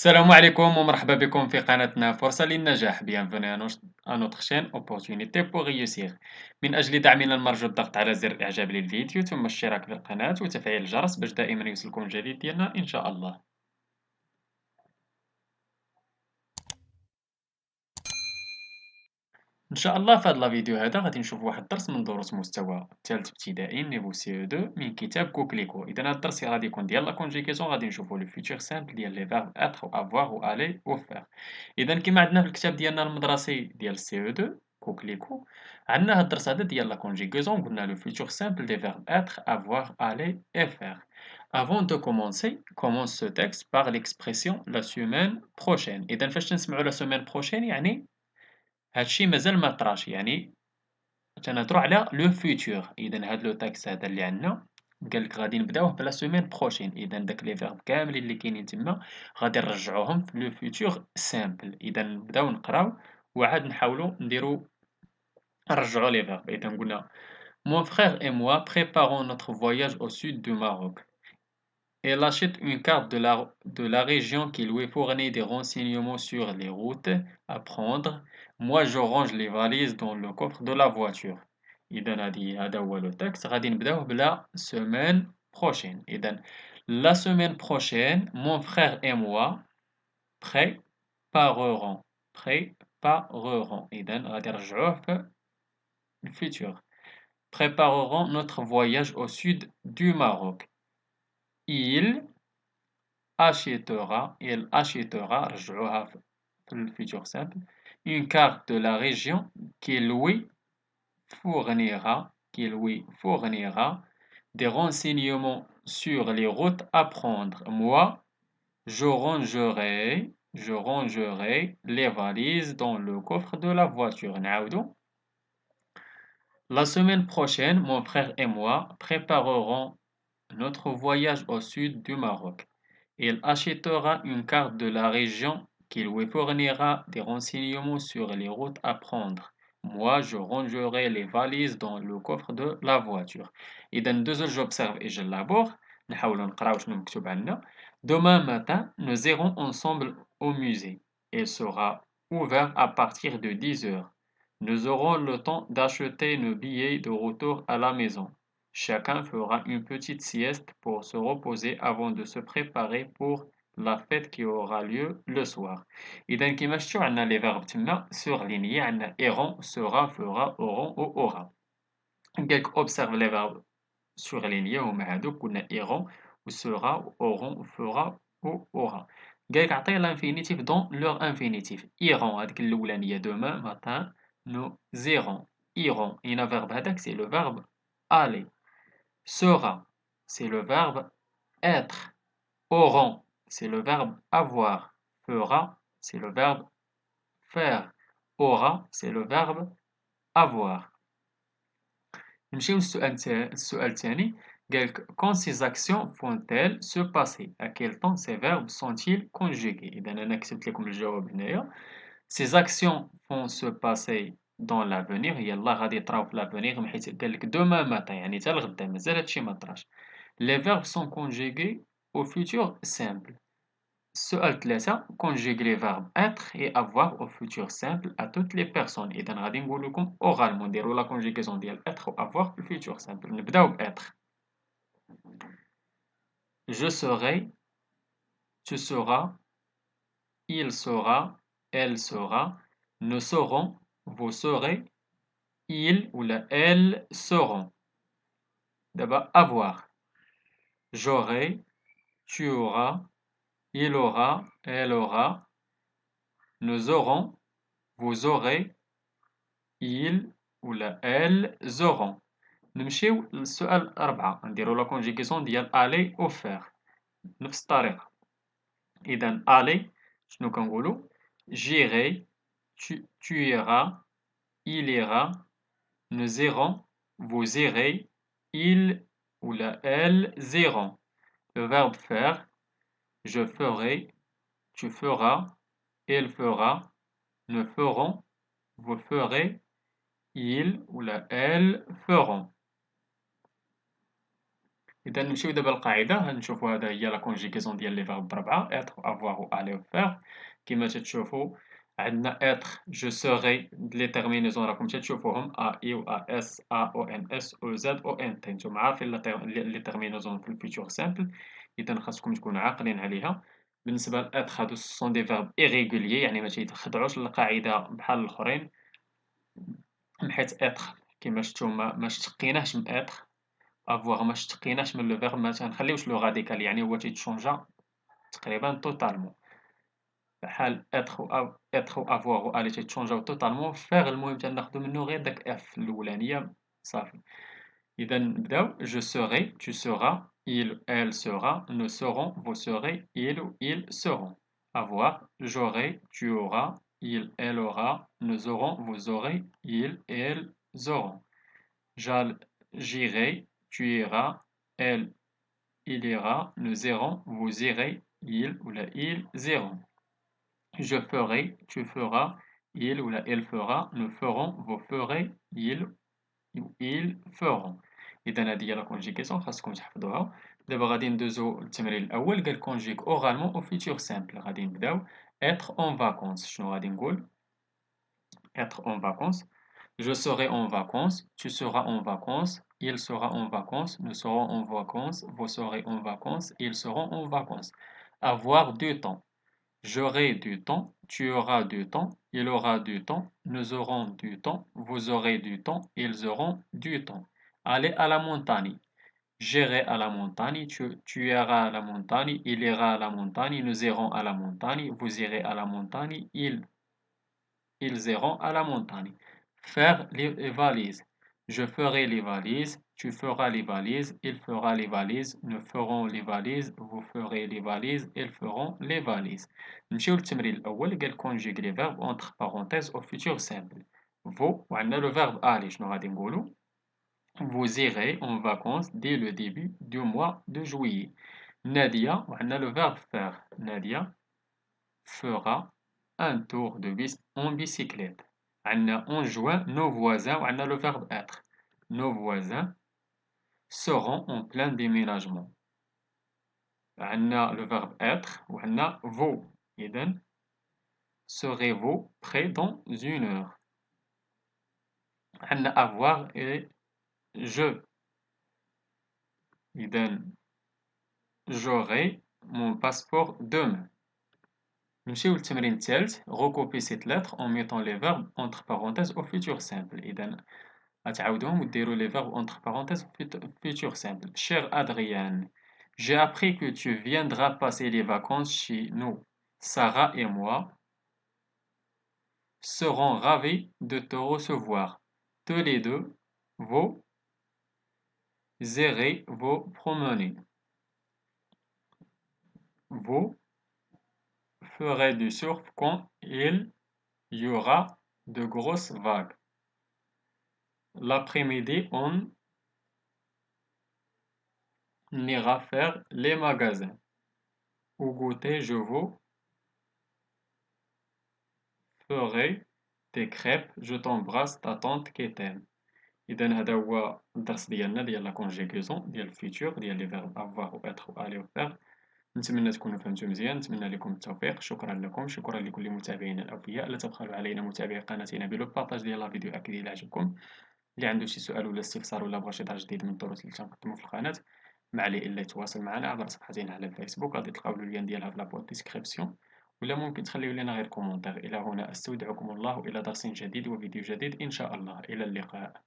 السلام عليكم ومرحبا بكم في قناتنا فرصة للنجاح. Bienvenue à notre chaîne Opportunité pour réussir. من أجل دعمنا المرجو الضغط على زر الإعجاب للفيديو ثم الاشتراك في القناة وتفعيل الجرس باش دائما يوصلكم الجديد ديالنا إن شاء الله. إن شاء الله في هذا الفيديو هذا غادي نشوف واحد الدرس من دروس مستوى الثالث ابتدائي نيفو سي او 2 من كتاب كوكليكو. إذا هذا الدرس غادي يكون ديال لا كونجيكاسيون، غادي نشوفو لو فيتور سامبل ديال لي فيرب اتر و افوار و الي و فير. إذا كيما عندنا في الكتاب ديالنا المدرسي ديال سي او 2 كوكليكو، عندنا هاد الدرس هذا ديال لا كونجيكاسيون قلنا لو فيتور سامبل دي فيرب اتر افوار الي et faire. Avant de commencer, commence ce texte par l'expression la semaine prochaine. إذا فاش تنسمعوا la semaine prochaine يعني هادشي مازال ما طراش، يعني تنهضروا على لو فيتور. اذا هاد لو تاكس هذا اللي عندنا قالك غادي نبداوه بلا سيمين بروشين، اذا داك لي فيرب كاملين اللي كاينين تما غادي نرجعوهم في لو فيتور سامبل. اذا نبداو نقراو وعاد نحاولوا نديرو نرجعوا لي فيرب. اذا قلنا mon frère et moi préparons notre voyage au sud du Maroc. Elle achète une carte de la région qui lui fournit des renseignements sur les routes à prendre. Moi, je range les valises dans le coffre de la voiture. إذا هذا هو لو تكست. غادي نبداو بلا semaine prochaine. إذا la semaine prochaine, mon frère et moi préparerons. préparerons. إذا غادي نرجعوه في الفيتور. Préparerons notre voyage au sud du Maroc. Il achètera, رجعوها في le futur simple, une carte de la région qui lui fournira des renseignements sur les routes à prendre. Moi, je rangerai les valises dans le coffre de la voiture. نعاودو. La semaine prochaine, mon frère et moi préparerons notre voyage au sud du Maroc. Il achètera une carte de la région qui lui fournira des renseignements sur les routes à prendre. Moi, je rangerai les valises dans le coffre de la voiture. إذا ندوزو j'observe et je labore. نحاولو نقراو شنو مكتوب عندنا. Demain matin, nous irons ensemble au musée. Il sera ouvert à partir de 10 heures. Nous aurons le temps d'acheter nos billets de retour à la maison. Chacun fera une petite sieste pour se reposer avant de se préparer pour la fête qui aura lieu le soir. إذا كيما شفتوا عندنا لي فيرب تما سورلينيي، عندنا ايرون سورا فورا اورون و اورا. قالك اوبسيرف لي فيرب سورلينيي هما هادوك، قلنا ايرون و سورا و اورون و فورا و اورا. قالك عطيه لانفينيتيف دون لور انفينيتيف. ايرون هاديك الاولانيه دومان ماتان نو زيرون. ايرون هنا فيرب هذاك سي لو فيرب aller. Sera, c'est le verbe être. Auront, c'est le verbe avoir. Fera, c'est le verbe faire. Aura, c'est le verbe avoir. نمشيو للسؤال الثاني. قالك quand ces actions font-elles se passer? À quel temps ces verbes sont-ils conjugués? إذا أنا كتبت لكم الجواب هنايا. Ces actions vont se passer dans l'avenir. يلا غادي يطراو في l'avenir، من حيث قالك demain matin يعني حتى الغدا مازال هادشي مطراش. Les verbes sont conjugués au futur simple. السؤال 3 conjugue les verbes être et avoir au futur simple à toutes les personnes. إذا غادي نقول لكم oralement نديرو la conjugaison ديال être و avoir في futur simple. نبداو ب être. Je serai, tu seras, il sera, elle sera, nous serons, vous serez, ils ou elles seront. D'abord avoir. J'aurai, tu auras, il aura, elle aura, nous aurons, vous aurez, ils ou elles auront. نمشيو للسؤال 4 نديرو لا كونجيغاسيون ديال aller و faire نفس الطريقة. إذا aller شنو كنقولو؟ j'irai, tu iras, il ira, nous irons, vous irez, ils ou elles iront. Le verbe faire, je ferai, tu feras, elle fera, nous ferons, vous ferez, ils ou elles feront. إذا نمشيو دابا للقاعدة غنشوفو هذا هي لا كونجيغاسيون ديال لي فيرب بربعة être avoir و aller و faire كيما تتشوفو عندنا être je serai لي تيرمينيزون راكم تتشوفوهم a i و as a o n s o z o n t نتوما عارفين لي تيرمينيزون في الفيتور سامبل إذا خاصكم تكونوا عاقلين عليها. بالنسبة لêtre هادو سون دي فيرب irréguliers يعني ما تيخضعوش للقاعدة بحال الآخرين حيت être كيما شفتو ما اشتقيناهش من être avoir ما اشتقيناش من لو فيرب ما تنخليوش لو راديكال يعني هو تيتشونجا تقريبا توتالمون بحال être و avoir و aller تيتشونجاو توتالمون faire المهم تناخدو منو غير داك اف الأولانية صافي. إذا نبداو je serai tu seras il elle sera nous serons vous serez il ou ils seront. Avoir j'aurai tu auras il elle aura nous aurons vous aurez ils elles auront. J'irai tu iras elle il ira nous irons vous irez ils ou là ils iront. Je ferai tu feras il ou là elle fera nous ferons vous ferez ils feront. إذا هذه هي لا كونجيغاسيون خاصكم تحفظوها. دابا غادي ندوزو للتمرين الأول قال كونجيغ أوغالمون أو فيتور سامبل. غادي نبداو être en vacances. شنو غادي نقول être en vacances je serai en vacances tu seras en vacances il sera en vacances nous serons en vacances vous serez en vacances ils seront en vacances. Avoir du temps j'aurai du temps tu auras du temps il aura du temps nous aurons du temps vous aurez du temps ils auront du temps. Aller à la montagne j'irai à la montagne tu iras à la montagne il ira à la montagne nous irons à la montagne vous irez à la montagne ils iront à la montagne. Faire les valises. Je ferai les valises, tu feras les valises, il fera les valises, nous ferons les valises, vous ferez les valises, ils feront les valises. نمشيو للتمرين الأول قال conjugue les verbes entre parenthèses au futur simple. Vous وعندنا le verbe aller شنو غادي نقولو vous irez en vacances dès le début du mois de juillet. Nadia وعندنا le verbe faire. Nadia fera un tour en bicyclette. En juin, nos voisins, on a le verbe être. Nos voisins seront en plein déménagement. On a le verbe être, on a vous. إذن serez-vous prêt dans une heure. On a avoir et je. إذن j'aurai mon passeport demain. نمشيو للتمرين الثالث recopier cette lettre en mettant les verbes entre parenthèses au futur simple. إذا غتعاودوهم وديروا les verbes entre parenthèses au futur simple. Cher Adrien, j'ai appris que tu viendras passer les vacances chez nous. Sarah et moi serons ravis de te recevoir. Tous les deux, vous irez vous promener. Vous ferez du surf quand il y aura de grosses vagues. L'après-midi, on ira faire les magasins. Au goûter, je vous ferai des crêpes. Je t'embrasse, ta tante qui t'aime. إذا هذا هو الدرس ديالنا ديال لا كونجيغيزون ديال الفيتور ديال لي فيرب افوار و اتر و الي و فيغ. نتمنى تكونوا فهمتوا مزيان، نتمنى لكم التوفيق. شكرا لكم، شكرا لكل متابعينا الأوفياء. لا تبخلوا علينا متابعي قناتنا بلو بارطاج ديال لا فيديو أكيد إلا عجبكم. اللي عنده شي سؤال ولا استفسار ولا بغى شي درس جديد من الدروس اللي تنقدمو في القناة ما عليه إلا يتواصل معنا عبر صفحتنا على الفيسبوك، غادي تلقاو اللين ديالها في لابوات ديسكريبسيون، ولا ممكن تخليو لنا غير كومونتير. إلى هنا أستودعكم الله إلى درس جديد وفيديو جديد إن شاء الله. إلى اللقاء.